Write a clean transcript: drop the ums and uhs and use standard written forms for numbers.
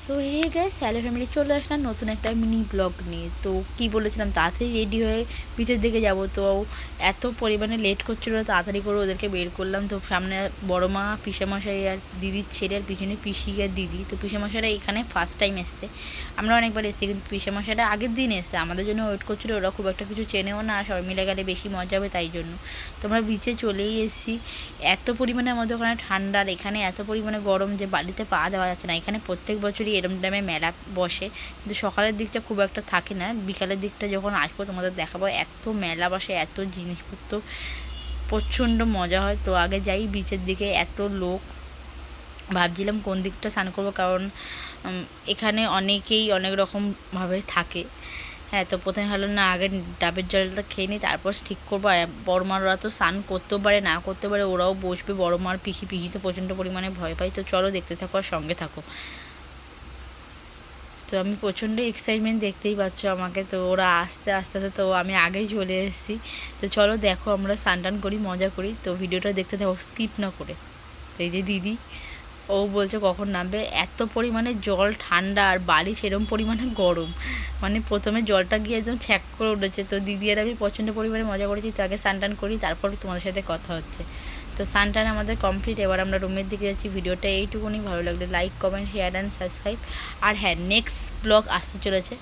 So hey guys, hello family, চলে আসলাম নতুন একটা মিনি ব্লগ নিয়ে। তো কি বলেছিলাম, তাড়াতাড়ি রেডি হয়ে বিচের দিকে যাব। তো এত পরিমাণে লেট করছিল, তাড়াতাড়ি করে ওদেরকে বের করলাম। তো সামনে বড় মা, পিসেমশাই আর দিদির ছেলে, আর পিছনে পিসি আর দিদি। তো পিসেমশাইরা এখানে ফার্স্ট টাইম এসছে। আমরা অনেকবার এসেছি, কিন্তু পিসেমশাইরা আগের দিন এসছে, আমাদের জন্য ওয়েট করছিলো। ওরা খুব একটা কিছু চেনেও না, আর সবাই মিলে গেলে বেশি মজা হবে, তাই জন্য তো আমরা বিচে চলেই এসেছি। এত পরিমাণে আমাদের ওখানে ঠান্ডা, আর এখানে এত পরিমাণে গরম যে বাড়িতে পা দেওয়া যাচ্ছে না। এখানে প্রত্যেক বছরই এরম টাইমে মেলা বসে, কিন্তু সকালের দিকটা খুব একটা থাকে না। বিকালের দিকটা যখন আসবো তোমাদের দেখাবো, এত মেলা বসে, এত জিনিসপত্র, প্রচণ্ড মজা হয়। তো আগে যাই বিচের দিকে, এত লোক। ভাবছিলাম কোন দিকটা স্নান করবো, কারণ এখানে অনেকেই অনেক রকমভাবে থাকে। হ্যাঁ, তো প্রথমে ভালো না, আগে ডাবের জলটা খেয়ে নিই, তারপর ঠিক করবো। আর বড় মারা তো স্নান করতেও পারে, না করতে পারে, ওরাও বসবে। বড় মার পিসি তো প্রচণ্ড পরিমাণে ভয় পাই। তো চলো দেখতে থাকো আর সঙ্গে থাকো। তো আমি প্রচণ্ড এক্সাইটমেন্ট, দেখতেই পাচ্ছ আমাকে। তো ওরা আস্তে আস্তে আস্তে, তো আমি আগেই চলে এসেছি। তো চলো দেখো, আমরা স্নান টান করি, মজা করি। তো ভিডিওটা দেখতে থাকো, স্কিপ না করে। তো এই যে দিদি, ও বলছে কখন নামবে। এত পরিমাণে জল ঠান্ডা, আর বালি সেরম পরিমাণে গরম, মানে প্রথমে জলটা গিয়ে একদম ছ্যাক করে উঠেছে। তো দিদি আর আমি প্রচণ্ড পরিমাণে মজা করেছি। তো আগে স্নান টান করি, তারপর তোমাদের সাথে কথা হচ্ছে। তো স্নান টান আমাদের কমপ্লিট, এবার আমরা রুমের দিকে যাচ্ছি। ভিডিওটা এইটুকুনি, ভালো লাগলে like, comment, share and subscribe. আর হ্যাঁ, নেক্সট ব্লগ আসতে চলেছে।